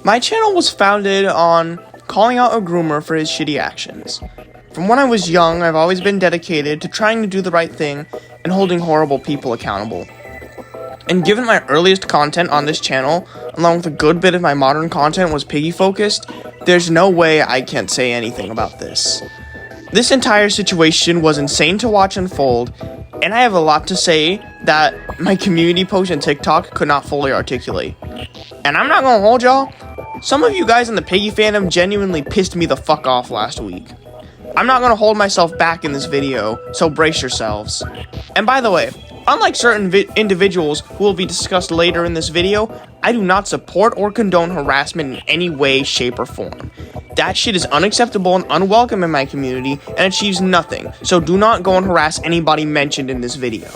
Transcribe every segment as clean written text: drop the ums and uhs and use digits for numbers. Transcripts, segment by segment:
My channel was founded on calling out a groomer for his shitty actions. From when I was young, I've always been dedicated to trying to do the right thing and holding horrible people accountable. And given my earliest content on this channel, along with a good bit of my modern content was Piggy focused, there's no way I can't say anything about this. This entire situation was insane to watch unfold, and I have a lot to say that my community post and TikTok could not fully articulate. And I'm not gonna hold y'all, some of you guys in the Piggy fandom genuinely pissed me the fuck off last week. I'm not gonna hold myself back in this video, so brace yourselves. And by the way, unlike certain individuals who will be discussed later in this video, I do not support or condone harassment in any way, shape, or form. That shit is unacceptable and unwelcome in my community and achieves nothing, so do not go and harass anybody mentioned in this video.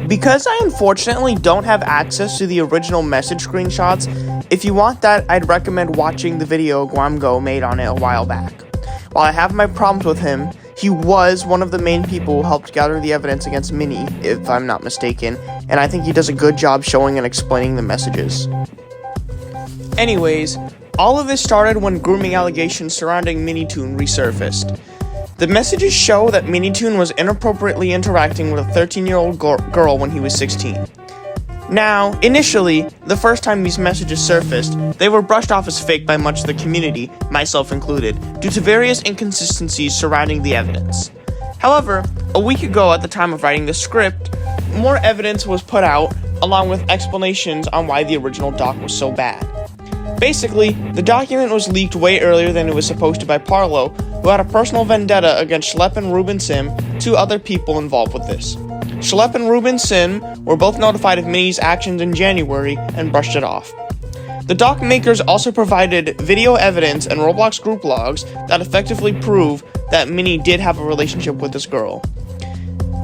Because I unfortunately don't have access to the original message screenshots, if you want that, I'd recommend watching the video Guamgo made on it a while back. While I have my problems with him, he was one of the main people who helped gather the evidence against Mini, if I'm not mistaken, and I think he does a good job showing and explaining the messages. Anyways, all of this started when grooming allegations surrounding MiniToon resurfaced. The messages show that MiniToon was inappropriately interacting with a 13-year-old girl when he was 16. Now, initially, the first time these messages surfaced, they were brushed off as fake by much of the community, myself included, due to various inconsistencies surrounding the evidence. However, a week ago at the time of writing the script, more evidence was put out, along with explanations on why the original doc was so bad. Basically, the document was leaked way earlier than it was supposed to by Parlo, who had a personal vendetta against Schlep and Ruben Sim, two other people involved with this. Schlep and Ruben Sim were both notified of Mini's actions in January and brushed it off. The doc makers also provided video evidence and Roblox group logs that effectively prove that Mini did have a relationship with this girl.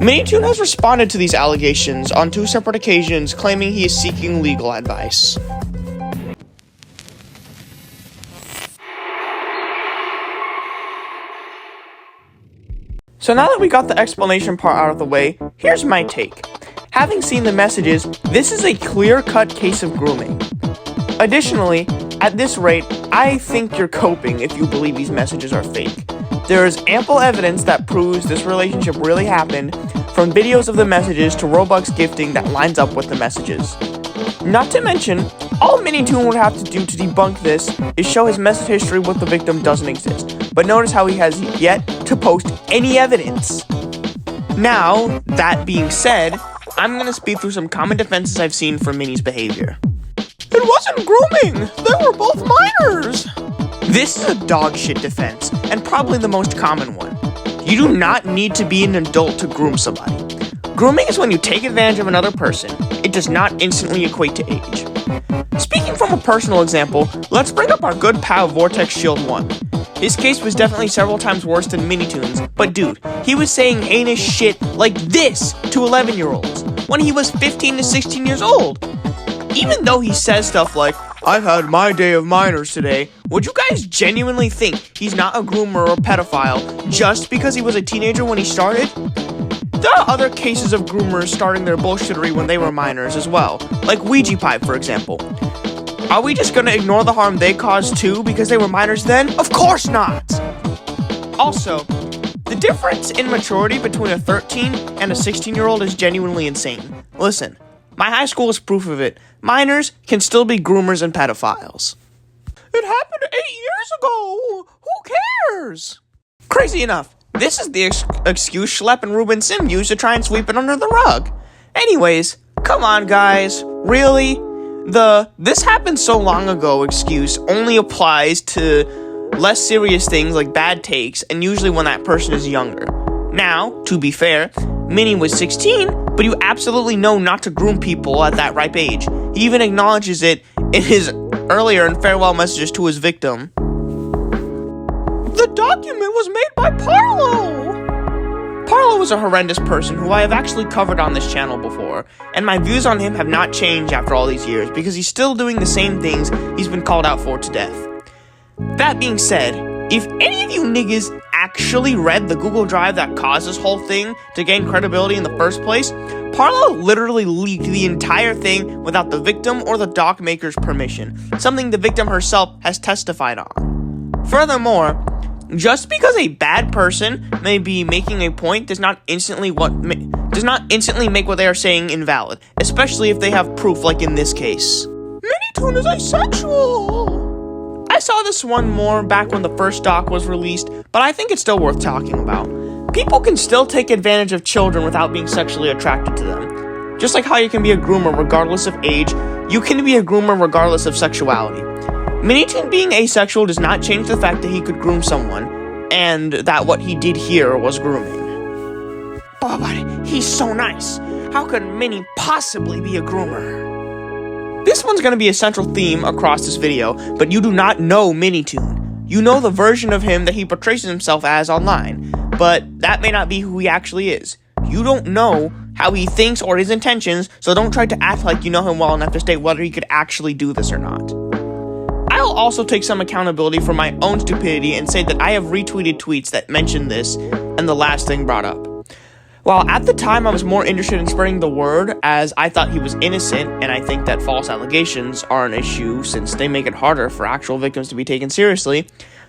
MiniToon has responded to these allegations on 2 separate occasions, claiming he is seeking legal advice. So now that we got the explanation part out of the way, here's my take. Having seen the messages, this is a clear-cut case of grooming. Additionally, at this rate, I think you're coping if you believe these messages are fake. There is ample evidence that proves this relationship really happened, from videos of the messages to Robux gifting that lines up with the messages. Not to mention, all MiniToon would have to do to debunk this is show his message history with the victim doesn't exist, but notice how he has yet to post any evidence. Now, that being said, I'm gonna speed through some common defenses I've seen for Mini's behavior. It wasn't grooming! They were both minors! This is a dog shit defense, and probably the most common one. You do not need to be an adult to groom somebody. Grooming is when you take advantage of another person. It does not instantly equate to age. Speaking from a personal example, let's bring up our good pal Vortex Shield 1. His case was definitely several times worse than MiniToon's, but dude, he was saying heinous shit like this to 11-year-olds when he was 15 to 16 years old. Even though he says stuff like, I've had my day of minors today, would you guys genuinely think he's not a groomer or pedophile just because he was a teenager when he started? There are other cases of groomers starting their bullshittery when they were minors as well, like Ouija Pipe for example. Are we just gonna ignore the harm they caused too because they were minors then? Of course not! Also, the difference in maturity between a 13 and a 16-year-old is genuinely insane. Listen, my high school is proof of it. Minors can still be groomers and pedophiles. It happened 8 years ago! Who cares? Crazy enough, this is the excuse Schlep and Ruben Sim used to try and sweep it under the rug. Anyways, come on guys, really? The "this happened so long ago" excuse only applies to less serious things like bad takes, and usually when that person is younger. Now, to be fair, Mini was 16, but you absolutely know not to groom people at that ripe age. He even acknowledges it in his earlier and farewell messages to his victim. The document was made by Parlo! Parlo is a horrendous person who I have actually covered on this channel before, and my views on him have not changed after all these years because he's still doing the same things he's been called out for to death. That being said, if any of you niggas actually read the Google Drive that caused this whole thing to gain credibility in the first place, Parlo literally leaked the entire thing without the victim or the doc maker's permission, something the victim herself has testified on. Furthermore, just because a bad person may be making a point does not instantly make what they are saying invalid, especially if they have proof like in this case. MiniToon is asexual! I saw this one more back when the first doc was released, but I think it's still worth talking about. People can still take advantage of children without being sexually attracted to them. Just like how you can be a groomer regardless of age, you can be a groomer regardless of sexuality. MiniToon being asexual does not change the fact that he could groom someone, and that what he did here was grooming. Oh, but he's so nice. How could Mini possibly be a groomer? This one's going to be a central theme across this video, but you do not know MiniToon. You know the version of him that he portrays himself as online, but that may not be who he actually is. You don't know how he thinks or his intentions, so don't try to act like you know him well enough to state whether he could actually do this or not. I'll also take some accountability for my own stupidity and say that I have retweeted tweets that mention this and the last thing brought up. While at the time I was more interested in spreading the word as I thought he was innocent, and I think that false allegations are an issue since they make it harder for actual victims to be taken seriously,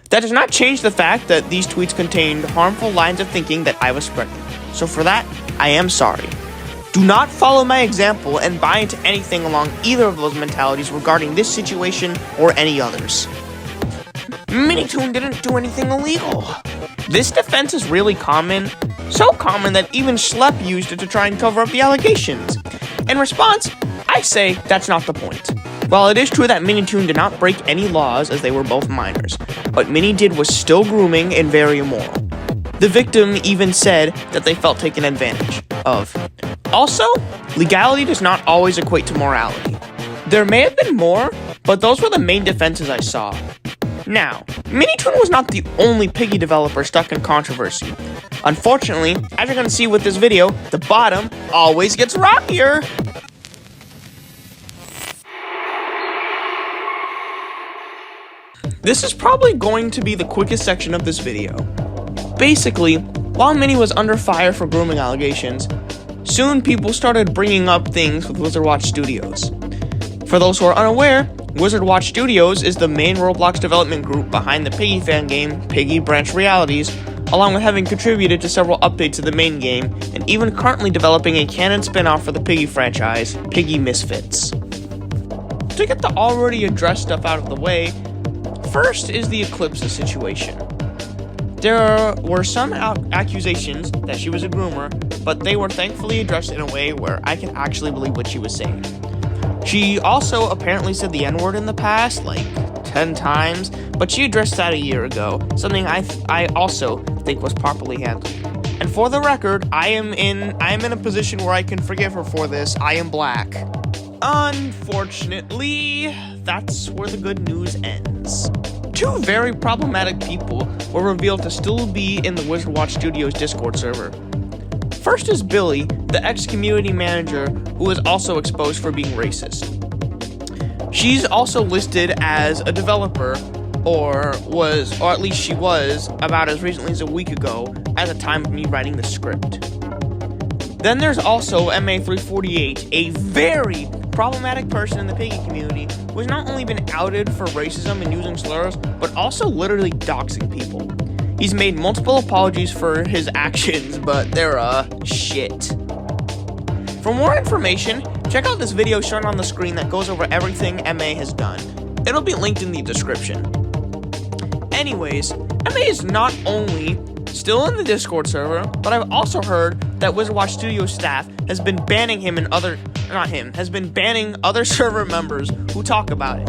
that does not change the fact that these tweets contained harmful lines of thinking that I was spreading. So for that, I am sorry. Do not follow my example and buy into anything along either of those mentalities regarding this situation or any others. MiniToon didn't do anything illegal. This defense is really common, so common that even Schlep used it to try and cover up the allegations. In response, I say that's not the point. While it is true that MiniToon did not break any laws as they were both minors, what Mini did was still grooming and very immoral. The victim even said that they felt taken advantage of. Also, legality does not always equate to morality. There may have been more, but those were the main defenses I saw. Now, MiniToon was not the only Piggy developer stuck in controversy. Unfortunately, as you're going to see with this video, the bottom always gets rockier. This is probably going to be the quickest section of this video. Basically, while Mini was under fire for grooming allegations, soon people started bringing up things with Wizard Watch Studios. For those who are unaware, Wizard Watch Studios is the main Roblox development group behind the Piggy fan game, Piggy Branch Realities, along with having contributed to several updates to the main game, and even currently developing a canon spin-off for the Piggy franchise, Piggy Misfits. To get the already addressed stuff out of the way, first is the Eclipse situation. There were some accusations that she was a groomer, but they were thankfully addressed in a way where I can actually believe what she was saying. She also apparently said the N-word in the past, like 10 times, but she addressed that a year ago, something I also think was properly handled. And for the record, I am in a position where I can forgive her for this. I am black. Unfortunately, that's where the good news ends. Two very problematic people were revealed to still be in the Wizard Watch Studios Discord server. First is Billy, the ex-community manager who was also exposed for being racist. She's also listed as a developer, or at least she was, about as recently as a week ago at the time of me writing the script. Then there's also MA348, a very problematic person in the Piggy community who has not only been outed for racism and using slurs, but also literally doxing people. He's made multiple apologies for his actions, but they're shit. For more information, check out this video shown on the screen that goes over everything MA has done. It'll be linked in the description. Anyways, MA is not only still in the Discord server, but I've also heard that Wizard Watch Studios staff has been banning him and has been banning other server members who talk about it.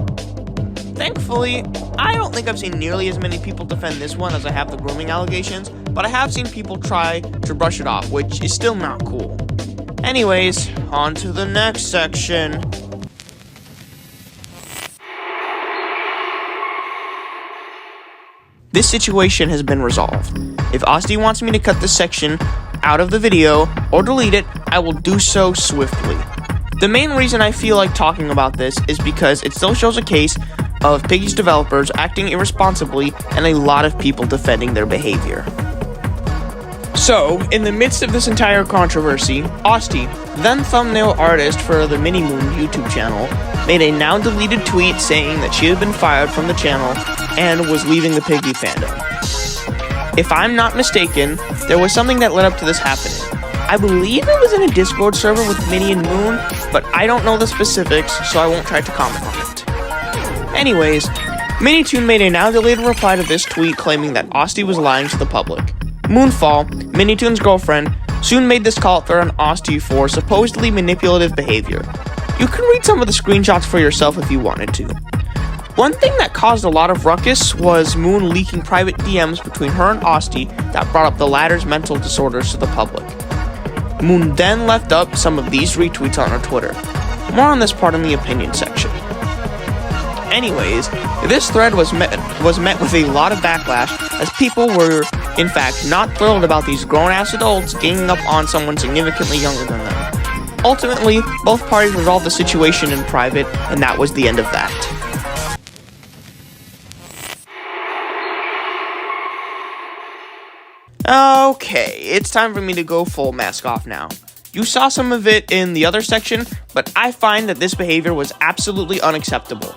Thankfully, I don't think I've seen nearly as many people defend this one as I have the grooming allegations, but I have seen people try to brush it off, which is still not cool. Anyways, on to the next section. This situation has been resolved. If Ostie wants me to cut this section out of the video or delete it, I will do so swiftly. The main reason I feel like talking about this is because it still shows a case of Piggy's developers acting irresponsibly and a lot of people defending their behavior. So, in the midst of this entire controversy, Ostie, then thumbnail artist for the MiniToon YouTube channel, made a now deleted tweet saying that she had been fired from the channel and was leaving the Piggy fandom. If I'm not mistaken, there was something that led up to this happening. I believe it was in a Discord server with Minnie and Moon, but I don't know the specifics, so I won't try to comment on it. Anyways, MiniToon made a now deleted reply to this tweet claiming that Ostie was lying to the public. Moonfall, MiniToon's girlfriend, soon made this call out there on Ostie for supposedly manipulative behavior. You can read some of the screenshots for yourself if you wanted to. One thing that caused a lot of ruckus was Moon leaking private DMs between her and Ostie that brought up the latter's mental disorders to the public. Moon then left up some of these retweets on her Twitter. More on this part in the opinion section. Anyways, this thread was met with a lot of backlash, as people were, in fact, not thrilled about these grown-ass adults ganging up on someone significantly younger than them. Ultimately, both parties resolved the situation in private, and that was the end of that. Okay, it's time for me to go full mask off now. You saw some of it in the other section, but I find that this behavior was absolutely unacceptable.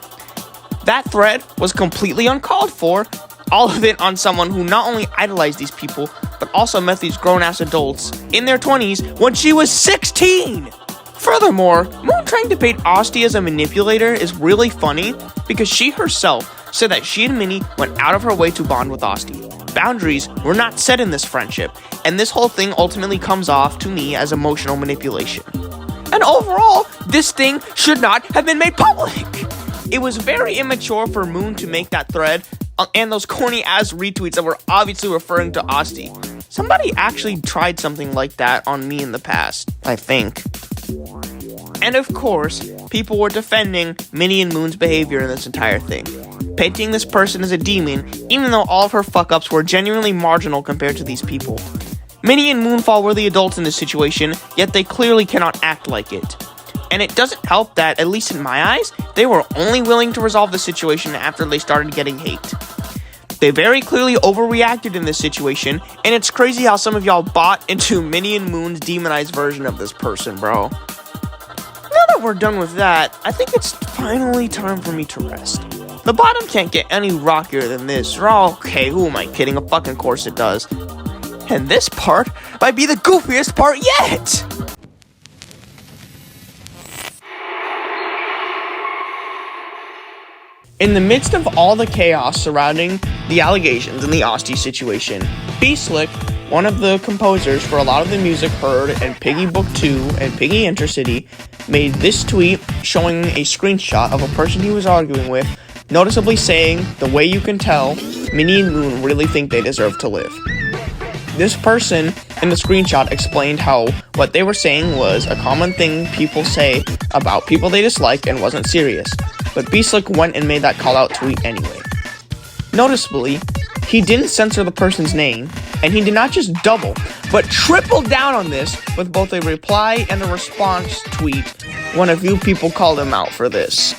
That thread was completely uncalled for, all of it on someone who not only idolized these people, but also met these grown-ass adults in their 20s when she was 16! Furthermore, Moon trying to paint Ostie as a manipulator is really funny because she herself said that she and Minnie went out of her way to bond with Ostie. Boundaries were not set in this friendship, and this whole thing ultimately comes off to me as emotional manipulation. And overall, this thing should not have been made public! It was very immature for Moon to make that thread, and those corny-ass retweets that were obviously referring to Ostie. Somebody actually tried something like that on me in the past, I think. And of course, people were defending Minnie and Moon's behavior in this entire thing, painting this person as a demon, even though all of her fuck-ups were genuinely marginal compared to these people. Minnie and Moonfall were the adults in this situation, yet they clearly cannot act like it. And it doesn't help that, at least in my eyes, they were only willing to resolve the situation after they started getting hate. They very clearly overreacted in this situation, and it's crazy how some of y'all bought into Minnie and Moon's demonized version of this person, bro. Now that we're done with that, I think it's finally time for me to rest. The bottom can't get any rockier than this. Okay, who am I kidding? Of fucking course it does. And this part might be the goofiest part yet! In the midst of all the chaos surrounding the allegations in the Ostie situation, BSlick, one of the composers for a lot of the music heard in Piggy Book 2 and Piggy Intercity, made this tweet showing a screenshot of a person he was arguing with, noticeably saying, "The way you can tell, Minnie and Moon really think they deserve to live." This person in the screenshot explained how what they were saying was a common thing people say about people they dislike and wasn't serious, but BSlick went and made that call-out tweet anyway. Noticeably, he didn't censor the person's name, and he did not just double, but triple down on this with both a reply and a response tweet when a few people called him out for this.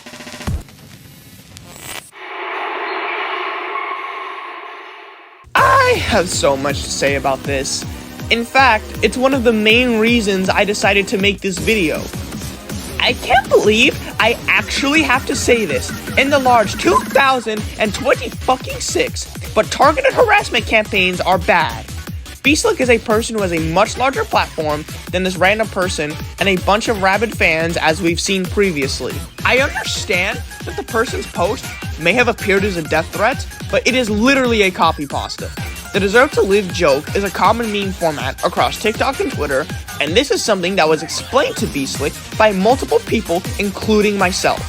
I have so much to say about this. In fact, it's one of the main reasons I decided to make this video. I can't believe I actually have to say this in the large 2026, but targeted harassment campaigns are bad. BSlick is a person who has a much larger platform than this random person and a bunch of rabid fans as we've seen previously. I understand that the person's post may have appeared as a death threat, but it is literally a copy pasta. The deserve to live joke is a common meme format across TikTok and Twitter, and this is something that was explained to BSlick by multiple people, including myself.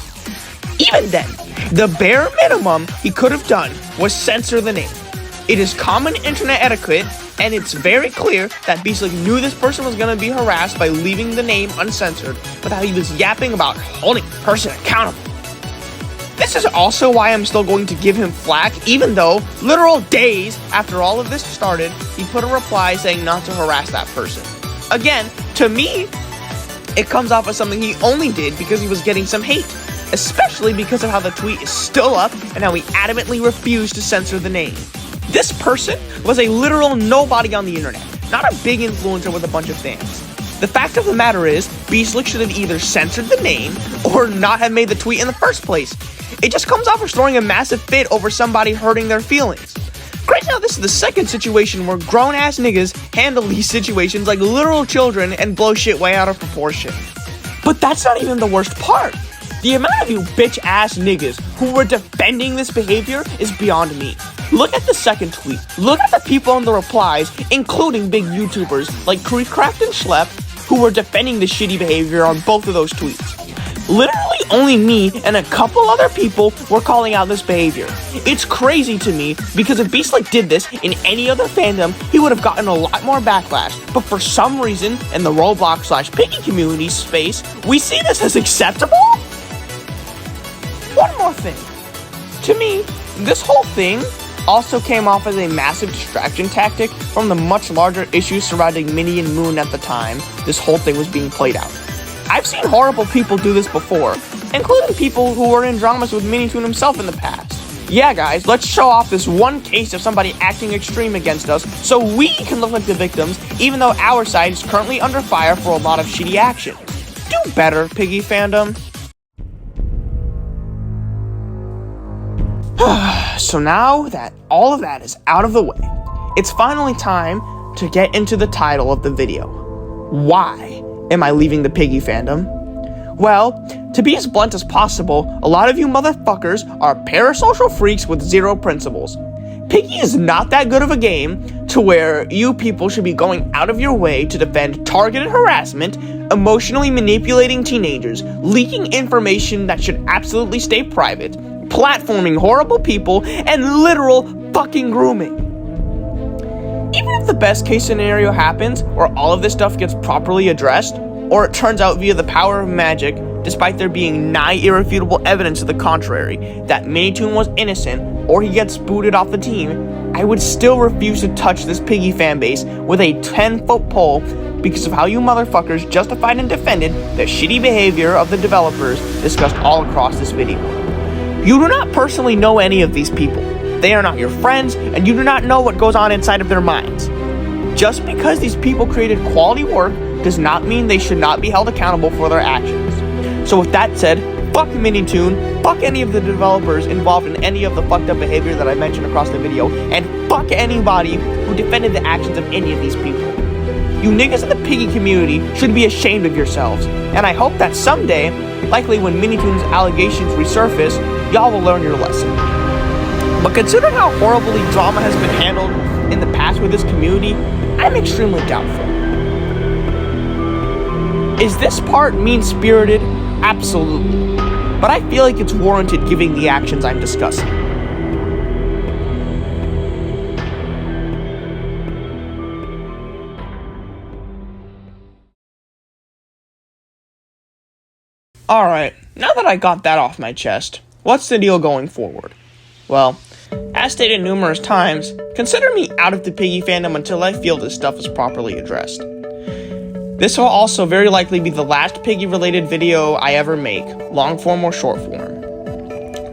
Even then, the bare minimum he could have done was censor the name. It is common internet etiquette, and it's very clear that BSlick knew this person was going to be harassed by leaving the name uncensored, but how he was yapping about holding the person accountable. This is also why I'm still going to give him flack, even though, literal days after all of this started, he put a reply saying not to harass that person. Again, to me, it comes off as something he only did because he was getting some hate, especially because of how the tweet is still up and how he adamantly refused to censor the name. This person was a literal nobody on the internet, not a big influencer with a bunch of fans. The fact of the matter is, BSlick should have either censored the name or not have made the tweet in the first place. It just comes off as throwing a massive fit over somebody hurting their feelings. Great, now this is the second situation where grown-ass niggas handle these situations like literal children and blow shit way out of proportion. But that's not even the worst part. The amount of you bitch-ass niggas who were defending this behavior is beyond me. Look at the second tweet. Look at the people in the replies, including big YouTubers like Creekcraft and Schlepp, who were defending the shitty behavior on both of those tweets. Literally only me and a couple other people were calling out this behavior. It's crazy to me because if BSlick did this in any other fandom, he would have gotten a lot more backlash. But for some reason, in the Roblox/Piggy community space, we see this as acceptable? One more thing. To me, this whole thing also came off as a massive distraction tactic from the much larger issues surrounding Minnie and Moon at the time this whole thing was being played out. I've seen horrible people do this before, including people who were in dramas with MiniToon himself in the past. Yeah guys, let's show off this one case of somebody acting extreme against us so we can look like the victims, even though our side is currently under fire for a lot of shitty action. Do better, Piggy fandom. So now that all of that is out of the way, it's finally time to get into the title of the video. Why am I leaving the Piggy fandom? Well, to be as blunt as possible, a lot of you motherfuckers are parasocial freaks with zero principles. Piggy is not that good of a game to where you people should be going out of your way to defend targeted harassment, emotionally manipulating teenagers, leaking information that should absolutely stay private, platforming horrible people, and literal fucking grooming. Even if the best case scenario happens, where all of this stuff gets properly addressed, or it turns out via the power of magic, despite there being nigh irrefutable evidence to the contrary, that MiniToon was innocent, or he gets booted off the team, I would still refuse to touch this Piggy fanbase with a 10-foot pole because of how you motherfuckers justified and defended the shitty behavior of the developers discussed all across this video. You do not personally know any of these people. They are not your friends, and you do not know what goes on inside of their minds. Just because these people created quality work does not mean they should not be held accountable for their actions. So with that said, fuck MiniToon, fuck any of the developers involved in any of the fucked up behavior that I mentioned across the video, and fuck anybody who defended the actions of any of these people. You niggas in the Piggy community should be ashamed of yourselves, and I hope that someday, likely when MiniToon's allegations resurface, y'all will learn your lesson. But considering how horribly drama has been handled in the past with this community, I'm extremely doubtful. Is this part mean-spirited? Absolutely. But I feel like it's warranted given the actions I'm discussing. Alright, now that I got that off my chest, what's the deal going forward? Well, as stated numerous times, consider me out of the Piggy fandom until I feel this stuff is properly addressed. This will also very likely be the last Piggy-related video I ever make, long form or short form.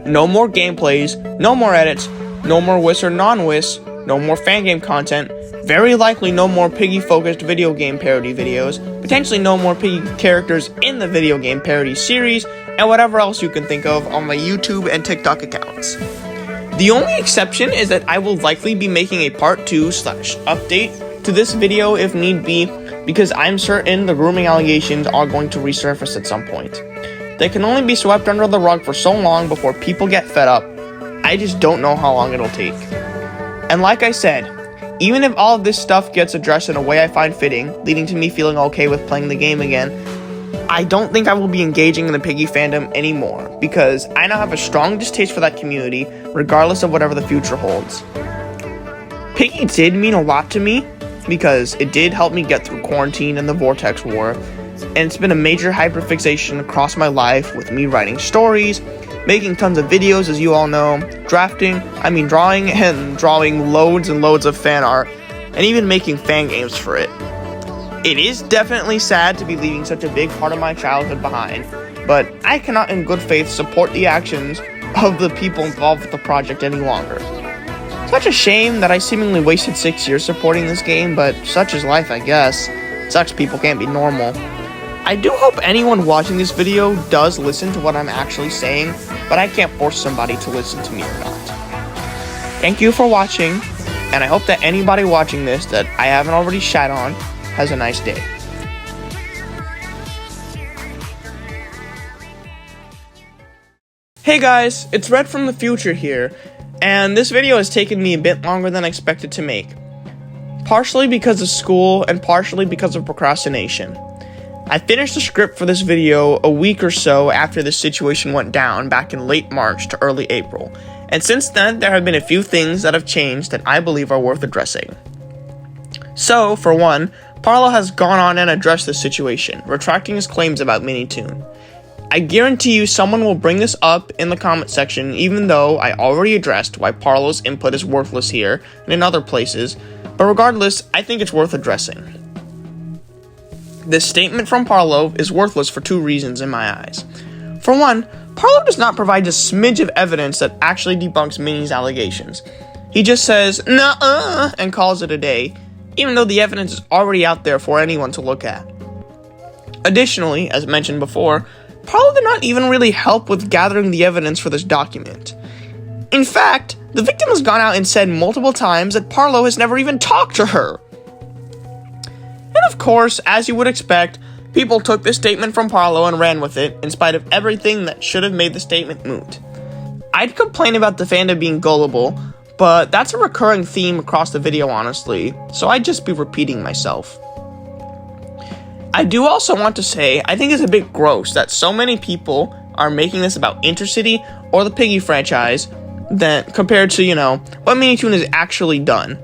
No more gameplays, no more edits, no more Wiss or non-Wiss, no more fangame content, very likely no more Piggy-focused video game parody videos, potentially no more Piggy characters in the video game parody series, and whatever else you can think of on my YouTube and TikTok accounts. The only exception is that I will likely be making a part 2/update to this video if need be, because I'm certain the grooming allegations are going to resurface at some point. They can only be swept under the rug for so long before people get fed up. I just don't know how long it'll take. And like I said, even if all of this stuff gets addressed in a way I find fitting, leading to me feeling okay with playing the game again, I don't think I will be engaging in the Piggy fandom anymore, because I now have a strong distaste for that community, regardless of whatever the future holds. Piggy did mean a lot to me, because it did help me get through quarantine and the Vortex War, and it's been a major hyperfixation across my life with me writing stories, making tons of videos as you all know, drawing and drawing loads and loads of fan art, and even making fan games for it. It is definitely sad to be leaving such a big part of my childhood behind, but I cannot in good faith support the actions of the people involved with the project any longer. Such a shame that I seemingly wasted 6 years supporting this game, but such is life, I guess. Sucks people can't be normal. I do hope anyone watching this video does listen to what I'm actually saying, but I can't force somebody to listen to me or not. Thank you for watching, and I hope that anybody watching this that I haven't already shat on has a nice day. Hey guys, it's Red from the future here, and this video has taken me a bit longer than expected to make. Partially because of school, and partially because of procrastination. I finished the script for this video a week or so after this situation went down back in late March to early April, and since then there have been a few things that have changed that I believe are worth addressing. So, for one, Parlo has gone on and addressed this situation, retracting his claims about MiniToon. I guarantee you someone will bring this up in the comment section, even though I already addressed why Parlo's input is worthless here and in other places, but regardless, I think it's worth addressing. This statement from Parlo is worthless for two reasons in my eyes. For one, Parlo does not provide a smidge of evidence that actually debunks Mini's allegations. He just says, "Nuh-uh," and calls it a day, even though the evidence is already out there for anyone to look at. Additionally, as mentioned before, Parlo did not even really help with gathering the evidence for this document. In fact, the victim has gone out and said multiple times that Parlo has never even talked to her. And of course, as you would expect, people took this statement from Parlo and ran with it, in spite of everything that should have made the statement moot. I'd complain about the fandom being gullible, but that's a recurring theme across the video honestly, so I'd just be repeating myself. I do also want to say, I think it's a bit gross that so many people are making this about Intercity or the Piggy franchise than compared to, what MiniToon has actually done.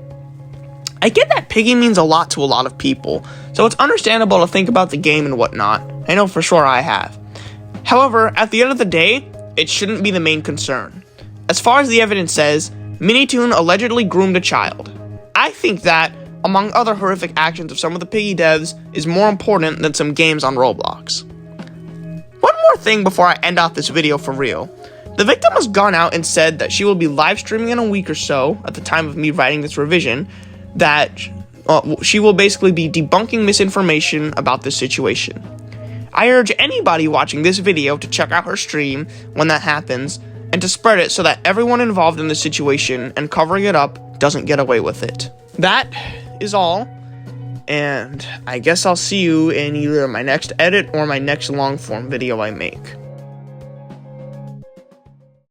I get that Piggy means a lot to a lot of people, so it's understandable to think about the game and whatnot. I know for sure I have. However, at the end of the day, it shouldn't be the main concern. As far as the evidence says, MiniToon allegedly groomed a child. I think that, among other horrific actions of some of the Piggy devs, is more important than some games on Roblox. One more thing before I end off this video for real. The victim has gone out and said that she will be live streaming in a week or so, at the time of me writing this revision, that she will basically be debunking misinformation about this situation. I urge anybody watching this video to check out her stream when that happens, and to spread it so that everyone involved in the situation and covering it up doesn't get away with it. That is all, and I guess I'll see you in either my next edit or my next long form video I make.